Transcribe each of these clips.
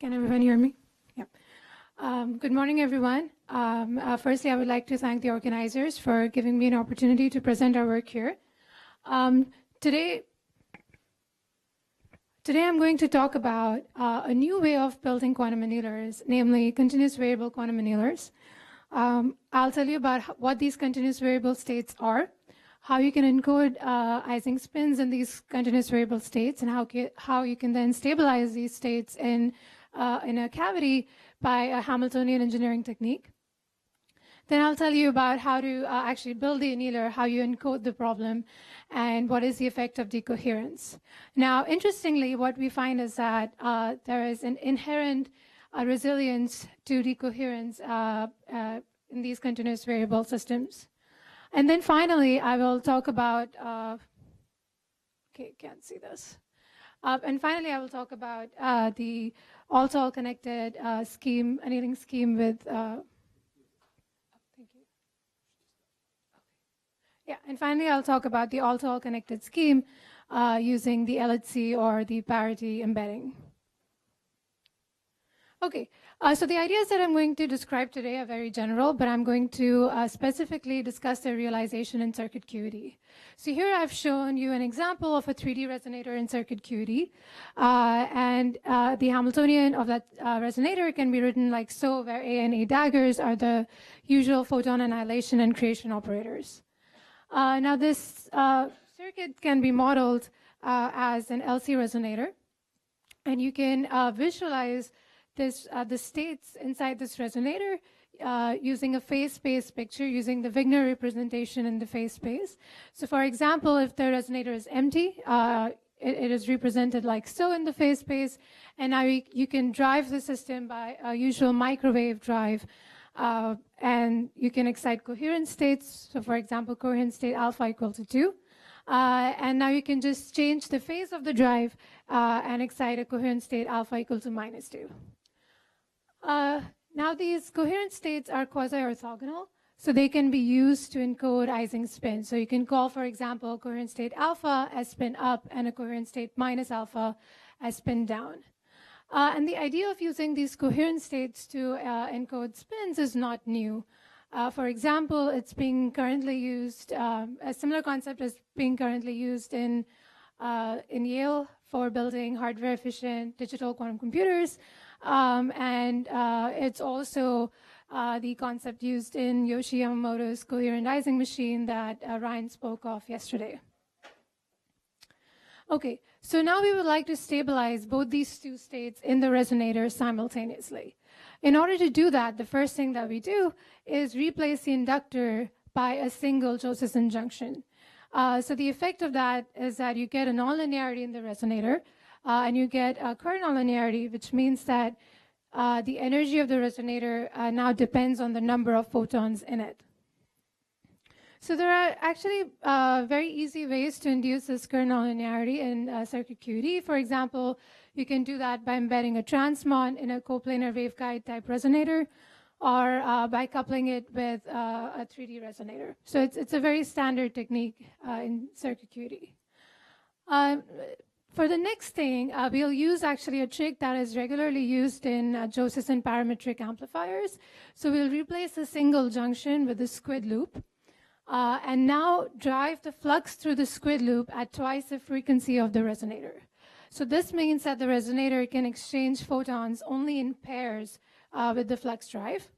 Can everyone hear me? Yeah. Good morning, everyone. Firstly, I would like to thank the organizers for giving me an opportunity to present our work here. Today I'm going to talk about a new way of building quantum annealers, namely continuous variable quantum annealers. I'll tell you about what these continuous variable states are, how you can encode Ising spins in these continuous variable states, and how you can then stabilize these states in a cavity by a Hamiltonian engineering technique. Then I'll tell you about how to actually build the annealer, how you encode the problem, and what is the effect of decoherence. Now, interestingly, what we find is that there is an inherent resilience to decoherence in these continuous variable systems. And then finally, I will talk about, okay, can't see this. And finally, I will talk about the all-to-all connected scheme, annealing scheme with, thank you. Yeah, and finally, I'll talk about the all-to-all connected scheme using the LHC or the parity embedding. Okay, so the ideas that I'm going to describe today are very general, but I'm going to specifically discuss their realization in circuit QED. So here I've shown you an example of a 3D resonator in circuit QED, and the Hamiltonian of that resonator can be written like so, where A and A daggers are the usual photon annihilation and creation operators. Now this circuit can be modeled as an LC resonator, and you can visualize the states inside this resonator using a phase space picture, using the Wigner representation in the phase space. So for example, if the resonator is empty, it is represented like so in the phase space, and now you can drive the system by a usual microwave drive, and you can excite coherent states. So for example, coherent state alpha equal to 2. And now you can just change the phase of the drive and excite a coherent state alpha equal to -2. Now these coherent states are quasi-orthogonal, so they can be used to encode Ising spin. So you can call, for example, coherent state alpha as spin up and a coherent state minus alpha as spin down. And the idea of using these coherent states to encode spins is not new. For example, it's being currently used, a similar concept is being currently used in Yale for building hardware-efficient digital quantum computers. And it's also the concept used in Yoshi Yamamoto's coherent Ising machine that Ryan spoke of yesterday. Okay, so now we would like to stabilize both these two states in the resonator simultaneously. In order to do that, the first thing that we do is replace the inductor by a single Josephson junction. So the effect of that is that you get a nonlinearity in the resonator, and you get a Kerr-Nonlinearity, which means that the energy of the resonator now depends on the number of photons in it. So there are actually very easy ways to induce this Kerr-Nonlinearity in circuit QED. For example, you can do that by embedding a transmon in a coplanar waveguide type resonator, or by coupling it with a 3D resonator. So it's a very standard technique in circuit QED. For the next thing, we'll use actually a trick that is regularly used in Josephson parametric amplifiers. So we'll replace a single junction with a squid loop, and now drive the flux through the squid loop at twice the frequency of the resonator. So this means that the resonator can exchange photons only in pairs with the flux drive.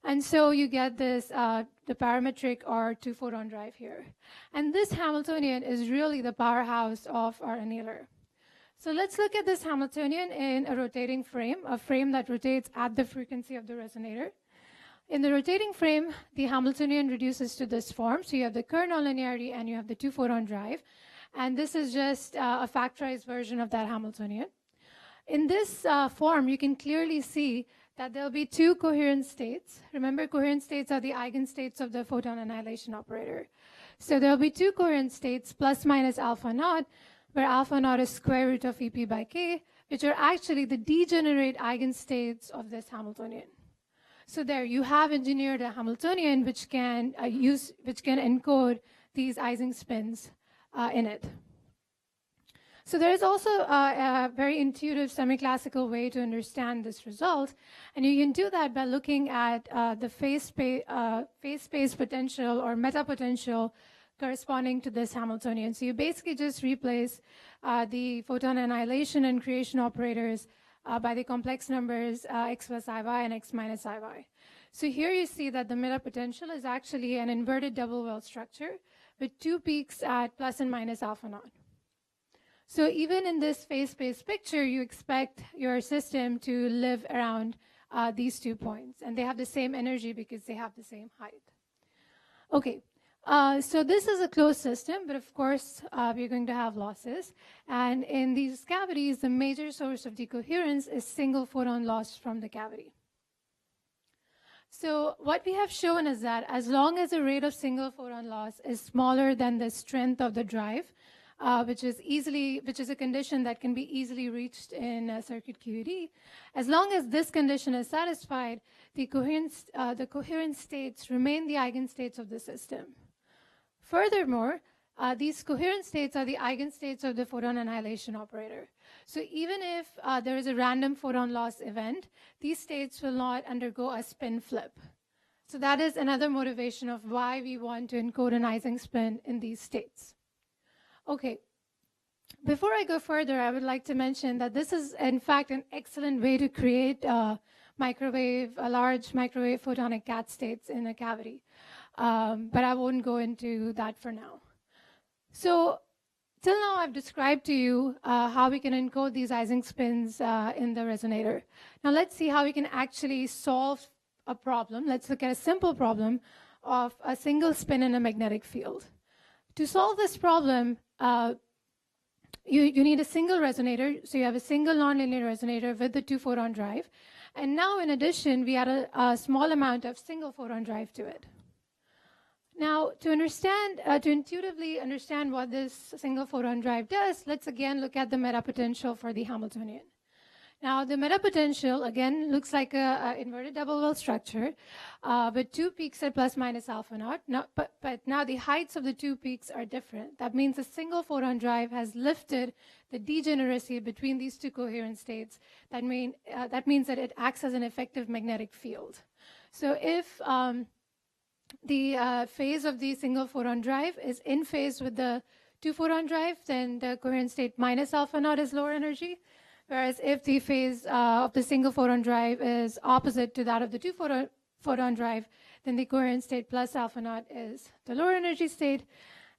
And so you get this, the parametric or two-photon drive here. And this Hamiltonian is really the powerhouse of our annealer. So let's look at this Hamiltonian in a rotating frame, a frame that rotates at the frequency of the resonator. In the rotating frame, the Hamiltonian reduces to this form. So you have the Kerr-Nonlinearity and you have the two-photon drive. And this is just a factorized version of that Hamiltonian. In this form, you can clearly see that there'll be two coherent states. Remember, coherent states are the eigenstates of the photon annihilation operator. So there'll be two coherent states, plus minus alpha naught, where alpha naught is square root of EP by K, which are actually the degenerate eigenstates of this Hamiltonian. So there you have engineered a Hamiltonian which can encode these Ising spins in it. So there is also a very intuitive semi-classical way to understand this result, and you can do that by looking at the phase space potential or meta potential corresponding to this Hamiltonian. So you basically just replace the photon annihilation and creation operators by the complex numbers x plus iy and x minus iy. So here you see that the meta potential is actually an inverted double well structure with two peaks at plus and minus alpha naught. So even in this phase space picture, you expect your system to live around these 2 points, and they have the same energy because they have the same height. Okay, so this is a closed system, but of course we're going to have losses. And in these cavities, the major source of decoherence is single photon loss from the cavity. So what we have shown is that as long as the rate of single photon loss is smaller than the strength of the drive, which is a condition that can be easily reached in circuit QED. As long as this condition is satisfied, the coherent states remain the eigenstates of the system. Furthermore, these coherent states are the eigenstates of the photon annihilation operator. So even if there is a random photon loss event, these states will not undergo a spin flip. So that is another motivation of why we want to encode an Ising spin in these states. Okay, before I go further, I would like to mention that this is, in fact, an excellent way to create large microwave photonic cat states in a cavity. But I won't go into that for now. So till now, I've described to you how we can encode these Ising spins in the resonator. Now let's see how we can actually solve a problem. Let's look at a simple problem of a single spin in a magnetic field. To solve this problem, you need a single resonator. So you have a single nonlinear resonator with the two-photon drive. And now, in addition, we add a small amount of single-photon drive to it. Now, to intuitively understand what this single-photon drive does, let's again look at the meta potential for the Hamiltonian. Now, the meta potential, again, looks like an inverted double well structure with two peaks at plus minus alpha naught. But now the heights of the two peaks are different. That means the single photon drive has lifted the degeneracy between these two coherent states. That means that it acts as an effective magnetic field. So if the phase of the single photon drive is in phase with the two photon drive, then the coherent state minus alpha naught is lower energy. Whereas if the phase of the single photon drive is opposite to that of the two photon drive, then the coherent state plus alpha naught is the lower energy state.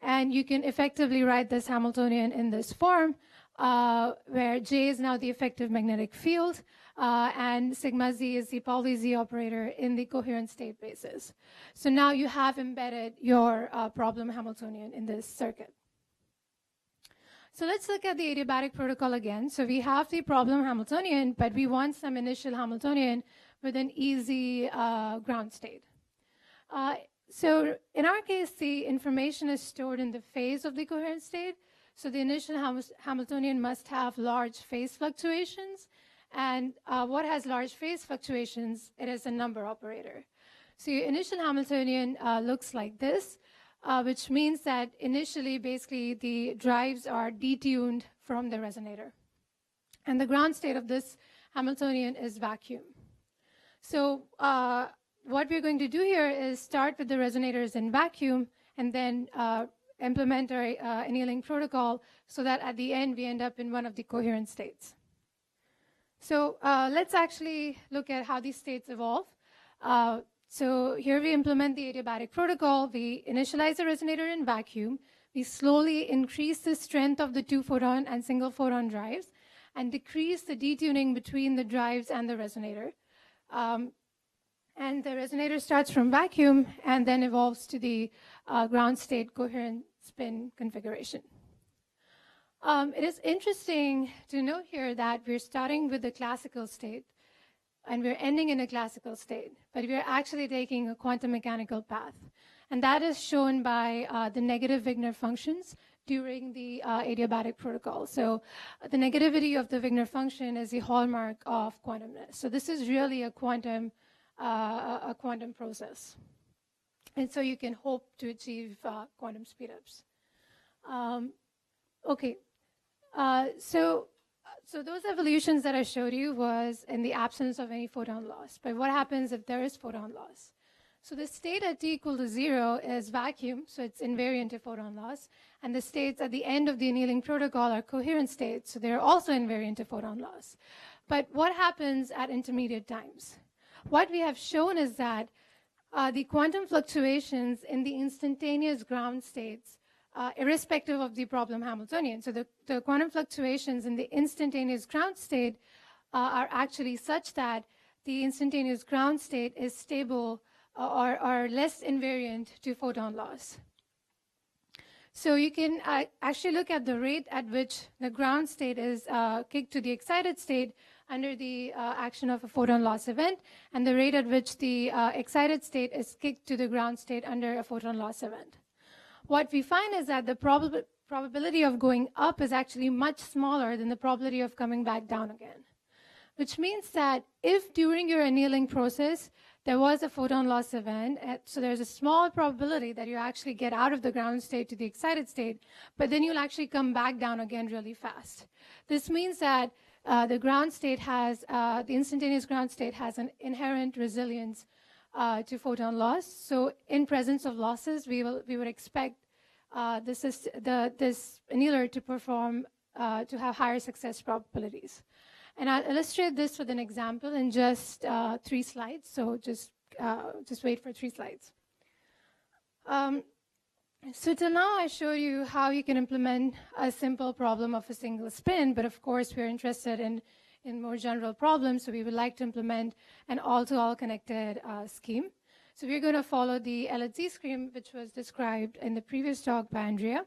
And you can effectively write this Hamiltonian in this form, where J is now the effective magnetic field, and sigma Z is the Pauli Z operator in the coherent state basis. So now you have embedded your problem Hamiltonian in this circuit. So let's look at the adiabatic protocol again. So we have the problem Hamiltonian, but we want some initial Hamiltonian with an easy ground state. So in our case, the information is stored in the phase of the coherent state. So the initial Hamiltonian must have large phase fluctuations. And what has large phase fluctuations? It is a number operator. So your initial Hamiltonian looks like this. Which means that initially, basically, the drives are detuned from the resonator. And the ground state of this Hamiltonian is vacuum. So what we're going to do here is start with the resonators in vacuum and then implement our annealing protocol so that at the end we end up in one of the coherent states. So let's actually look at how these states evolve. So here we implement the adiabatic protocol. We initialize the resonator in vacuum. We slowly increase the strength of the two-photon and single-photon drives and decrease the detuning between the drives and the resonator. And the resonator starts from vacuum and then evolves to the ground state coherent spin configuration. It is interesting to note here that we're starting with the classical state and we're ending in a classical state, but we're actually taking a quantum mechanical path. And that is shown by the negative Wigner functions during the adiabatic protocol. So the negativity of the Wigner function is the hallmark of quantumness. So this is really a quantum process. And so you can hope to achieve quantum speedups. Okay. So those evolutions that I showed you was in the absence of any photon loss. But what happens if there is photon loss? So the state at t equal to 0 is vacuum, so it's invariant to photon loss. And the states at the end of the annealing protocol are coherent states, so they're also invariant to photon loss. But what happens at intermediate times? What we have shown is that the quantum fluctuations in the instantaneous ground states, irrespective of the problem Hamiltonian. So the quantum fluctuations in the instantaneous ground state are actually such that the instantaneous ground state is stable or less invariant to photon loss. So you can actually look at the rate at which the ground state is kicked to the excited state under the action of a photon loss event, and the rate at which the excited state is kicked to the ground state under a photon loss event. What we find is that the probability of going up is actually much smaller than the probability of coming back down again, which means that if during your annealing process there was a photon loss event, so there's a small probability that you actually get out of the ground state to the excited state, but then you'll actually come back down again really fast. This means that the ground state has, the instantaneous ground state has an inherent resilience to photon loss. So in presence of losses, we would expect this annealer to perform, to have higher success probabilities. And I'll illustrate this with an example in just 3 slides. So just wait for 3 slides. So till now, I showed you how you can implement a simple problem of a single spin. But of course, we're interested in more general problems. So we would like to implement an all-to-all connected scheme. So we're going to follow the LHC scheme, which was described in the previous talk by Andrea.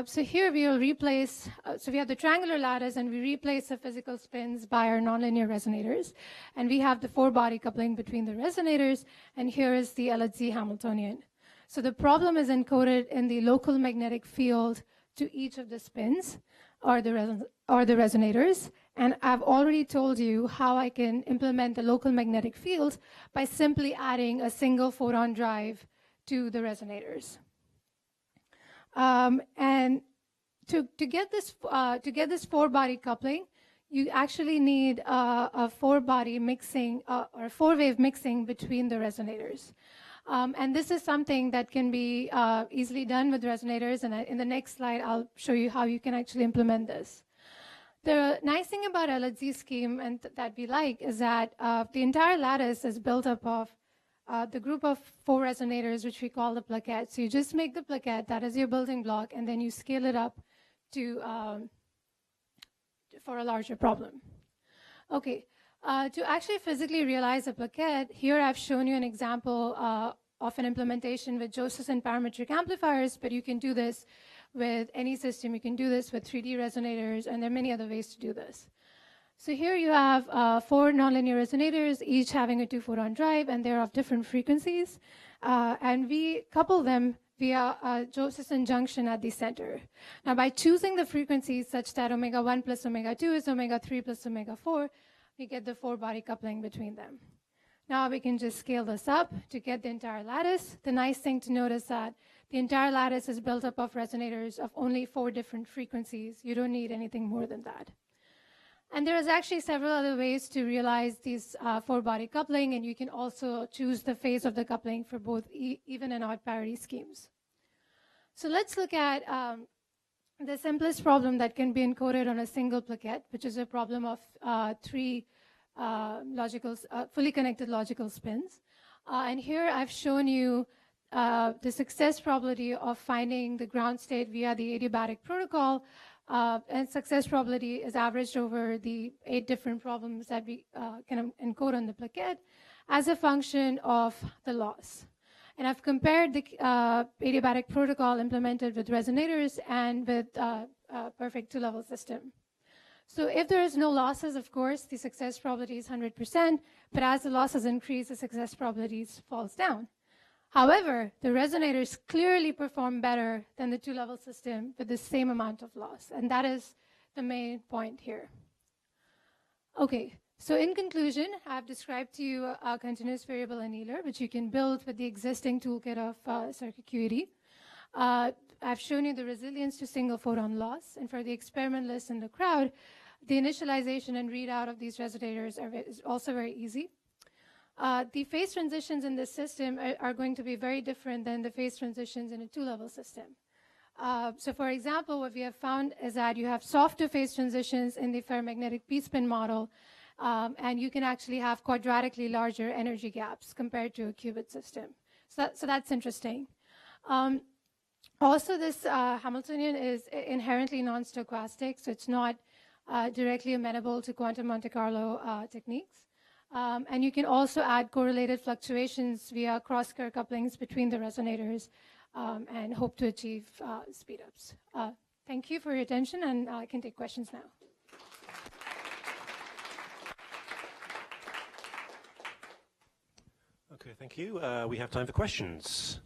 So here we will replace, so we have the triangular lattice, and we replace the physical spins by our nonlinear resonators. And we have the 4-body coupling between the resonators, and here is the LHC Hamiltonian. So the problem is encoded in the local magnetic field to each of the spins, or the resonators. And I've already told you how I can implement the local magnetic field by simply adding a single photon drive to the resonators. And to get this 4-body coupling, you actually need a 4-body mixing or 4-wave mixing between the resonators. And this is something that can be easily done with resonators. And in the next slide, I'll show you how you can actually implement this. The nice thing about LHC scheme and that we like is that the entire lattice is built up of the group of 4 resonators, which we call the plaquette. So you just make the plaquette, that is your building block, and then you scale it up to for a larger problem. Okay, to actually physically realize a plaquette, here I've shown you an example of an implementation with Josephson parametric amplifiers, but you can do this with any system. You can do this with 3D resonators, and there are many other ways to do this. So here you have 4 nonlinear resonators, each having a 2-photon drive, and they're of different frequencies. And we couple them via a Josephson junction at the center. Now, by choosing the frequencies such that omega 1 plus omega 2 is omega 3 plus omega 4, we get the 4-body coupling between them. Now we can just scale this up to get the entire lattice. The nice thing to note is that the entire lattice is built up of resonators of only 4 different frequencies. You don't need anything more than that. And there is actually several other ways to realize these 4-body coupling, and you can also choose the phase of the coupling for both even and odd parity schemes. So let's look at the simplest problem that can be encoded on a single plaquette, which is a problem of 3 fully connected logical spins. And here I've shown you the success probability of finding the ground state via the adiabatic protocol. And success probability is averaged over the 8 different problems that we can encode on the plaquette as a function of the loss. And I've compared the adiabatic protocol implemented with resonators and with a perfect 2-level system. So if there is no losses, of course, the success probability is 100%, but as the losses increase, the success probability falls down. However, the resonators clearly perform better than the 2-level system with the same amount of loss, and that is the main point here. Okay, so in conclusion, I've described to you a continuous variable annealer, which you can build with the existing toolkit of CQED. I've shown you the resilience to single photon loss, and for the experimentalists in the crowd, the initialization and readout of these resonators is also very easy. The phase transitions in this system are going to be very different than the phase transitions in a two-level system. So for example, what we have found is that you have softer phase transitions in the ferromagnetic p-spin model, and you can actually have quadratically larger energy gaps compared to a qubit system. So that's interesting. Also, this Hamiltonian is inherently non-stochastic, so it's not directly amenable to quantum Monte Carlo techniques. And you can also add correlated fluctuations via cross-Kerr couplings between the resonators and hope to achieve speedups. Thank you for your attention, and I can take questions now. Okay, thank you. We have time for questions.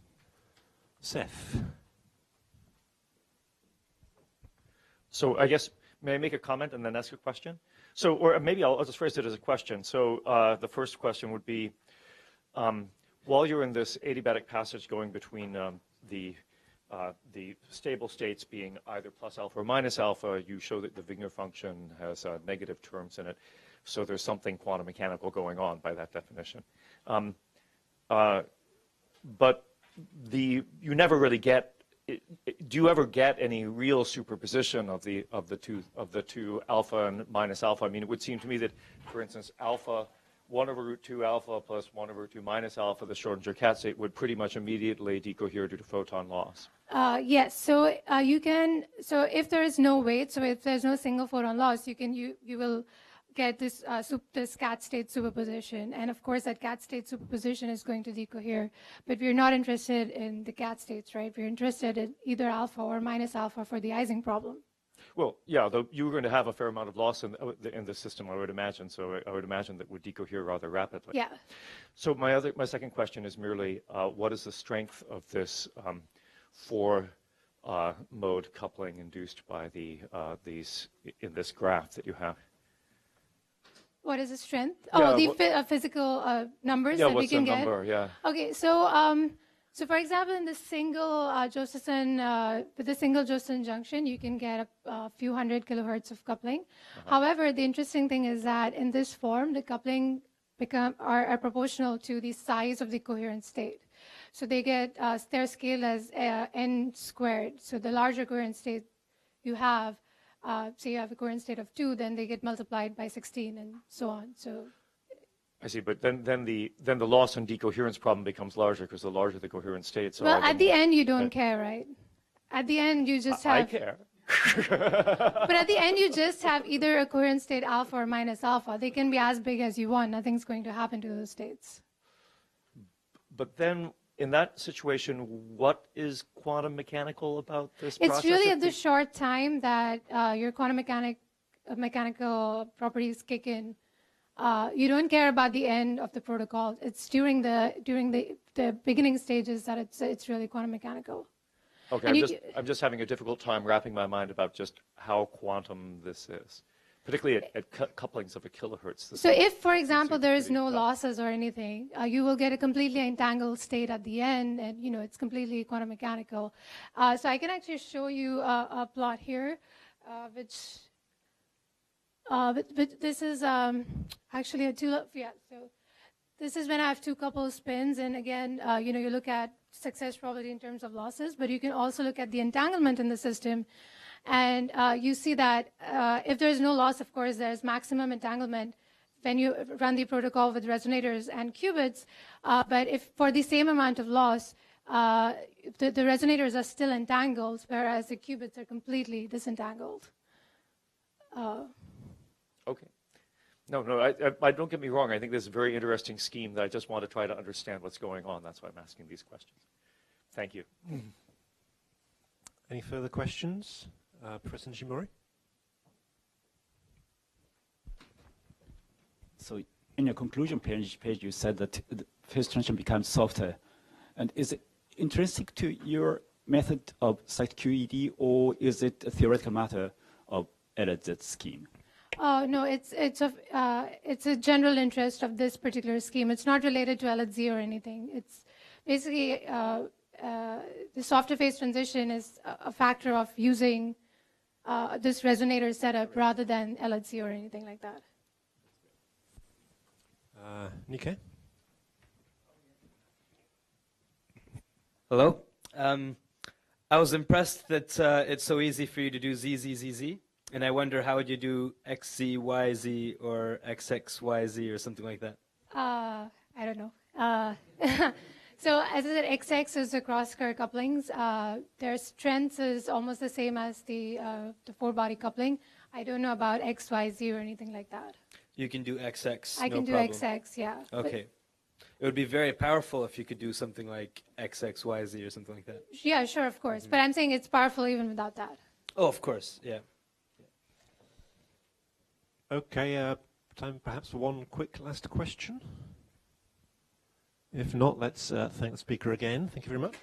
Seth. So I guess, may I make a comment and then ask a question? So, or maybe I'll just phrase it as a question. So the first question would be, while you're in this adiabatic passage going between the stable states being either plus alpha or minus alpha, you show that the Wigner function has negative terms in it. So there's something quantum mechanical going on by that definition. But you never really get. Do you ever get any real superposition of the two alpha and minus alpha? I mean, it would seem to me that, for instance, alpha 1 over root 2 alpha plus 1 over 2 minus alpha, the Schrodinger cat state, would pretty much immediately decohere due to photon loss. Yes. So you can. So if there is no weight, so if there's no single photon loss, you will get this this cat state superposition, and of course that cat state superposition is going to decohere. But we're not interested in the cat states, right? We're interested in either alpha or minus alpha for the Ising problem. Well, yeah, though you were going to have a fair amount of loss in the system, I would imagine. So I would imagine that would decohere rather rapidly. Yeah. So my second question is merely, what is the strength of this four-mode coupling induced by these in this graph that you have? What is the strength? Yeah, oh, the physical numbers that we can get. Yeah, what's the number? Yeah. Okay, so so for example, in the single Josephson with the single Josephson junction, you can get a few hundred kilohertz of coupling. However, the interesting thing is that in this form, the coupling are proportional to the size of the coherent state. So they get their scale as n squared. So the larger coherent state you have. Say you have a coherent state of 2, then they get multiplied by 16 and so on. So I see, but then the loss and decoherence problem becomes larger because the larger the coherent states are. Well, at the end you don't care, right? At the end you just have. I care. But at the end you just have either a coherent state alpha or minus alpha. They can be as big as you want. Nothing's going to happen to those states. But then, in that situation, what is quantum mechanical about this process? It's really at the short time that your quantum mechanical properties kick in. You don't care about the end of the protocol. It's during the beginning stages that it's really quantum mechanical. Okay, I'm just having a difficult time wrapping my mind about just how quantum this is. Particularly at couplings of a kilohertz. So if, for example, there is no losses or anything, you will get a completely entangled state at the end, and it's completely quantum mechanical. So I can actually show you a plot here, which this is actually a so this is when I have two couple spins, and again, you look at success probability in terms of losses, but you can also look at the entanglement in the system. And you see that if there's no loss, of course, there's maximum entanglement when you run the protocol with resonators and qubits. But if for the same amount of loss, the resonators are still entangled, whereas the qubits are completely disentangled. Okay. No, I don't get me wrong. I think this is a very interesting scheme that I just want to try to understand what's going on. That's why I'm asking these questions. Thank you. Any further questions? Professor Nishimori? So in your conclusion page, you said that the phase transition becomes softer. And is it intrinsic to your method of CQED, or is it a theoretical matter of LZ scheme? No, it's a general interest of this particular scheme. It's not related to LZ or anything. It's basically the softer phase transition is a factor of using this resonator setup rather than LHC or anything like that. Nikkei? Hello. I was impressed that it's so easy for you to do ZZZZ, and I wonder how would you do XZYZ or XXYZ or something like that? I don't know. So as I said, XX is the cross-Kerr couplings. Their strength is almost the same as the four-body coupling. I don't know about XYZ or anything like that. You can do XX, I can do problem. XX, yeah. Okay. It would be very powerful if you could do something like XXYZ or something like that. Yeah, sure, of course. But I'm saying it's powerful even without that. Oh, of course, yeah. Okay, time perhaps for one quick last question. If not, let's thank the speaker again. Thank you very much.